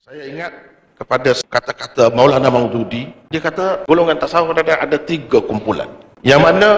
Saya ingat kepada kata-kata Maulana Maududi, dia kata golongan tasawuf ada 3 kumpulan. Yang mana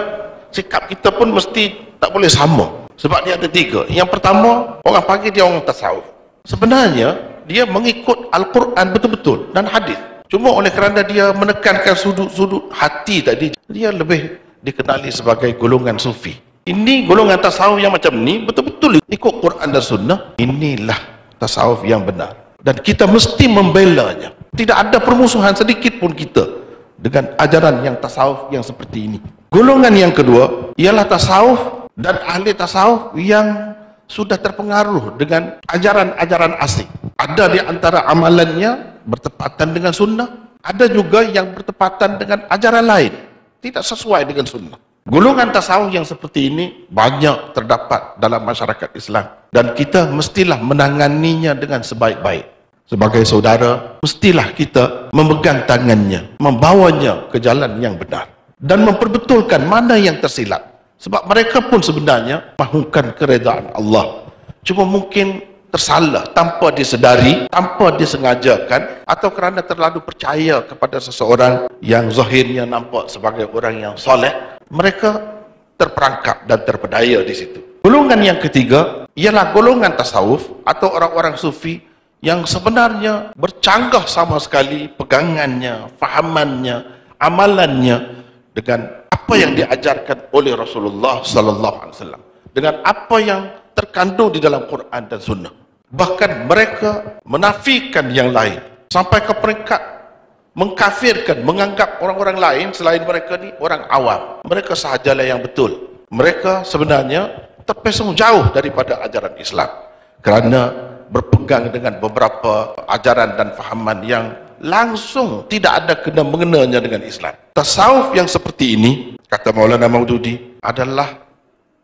sikap kita pun mesti tak boleh sama. Sebab dia ada 3. Yang pertama, orang panggil dia orang tasawuf. Sebenarnya, dia mengikut Al-Quran betul-betul dan hadis. Cuma oleh kerana dia menekankan sudut-sudut hati tadi, dia lebih dikenali sebagai golongan sufi. Ini golongan tasawuf yang macam ni, betul-betul ikut Quran dan Sunnah. Inilah tasawuf yang benar. Dan kita mesti membelanya. Tidak ada permusuhan sedikit pun kita dengan ajaran yang tasawuf yang seperti ini. Golongan yang kedua ialah tasawuf dan ahli tasawuf yang sudah terpengaruh dengan ajaran-ajaran asing. Ada di antara amalannya bertepatan dengan sunnah, ada juga yang bertepatan dengan ajaran lain, tidak sesuai dengan sunnah. Golongan tasawuf yang seperti ini banyak terdapat dalam masyarakat Islam dan kita mestilah menanganinya dengan sebaik-baik. Sebagai saudara, mestilah kita memegang tangannya, membawanya ke jalan yang benar dan memperbetulkan mana yang tersilap. Sebab mereka pun sebenarnya mahukan keredaan Allah. Cuma mungkin tersalah tanpa disedari, tanpa disengajakan, atau kerana terlalu percaya kepada seseorang yang zahirnya nampak sebagai orang yang soleh, mereka terperangkap dan terpedaya di situ. Golongan yang ketiga ialah golongan tasawuf atau orang-orang sufi yang sebenarnya bercanggah sama sekali pegangannya, fahamannya, amalannya dengan apa yang diajarkan oleh Rasulullah sallallahu alaihi wasallam, dengan apa yang terkandung di dalam Quran dan Sunnah. Bahkan mereka menafikan yang lain sampai ke peringkat mengkafirkan, menganggap orang-orang lain selain mereka ni orang awam. Mereka sahajalah yang betul. Mereka sebenarnya terpesong jauh daripada ajaran Islam kerana berpegang dengan beberapa ajaran dan fahaman yang langsung tidak ada kena mengenanya dengan Islam. Tasawuf yang seperti ini, kata Maulana Maududi, adalah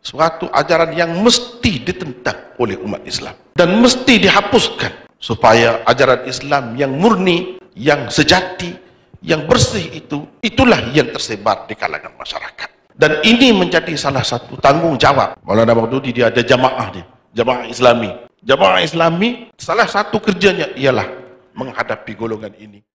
suatu ajaran yang mesti ditentang oleh umat Islam dan mesti dihapuskan supaya ajaran Islam yang murni, yang sejati, yang bersih itulah yang tersebar di kalangan masyarakat. Dan ini menjadi salah satu tanggungjawab Maulana Maududi. Dia ada jamaah dia, jamaah Islami. Jamaah Islami salah satu kerjanya ialah menghadapi golongan ini.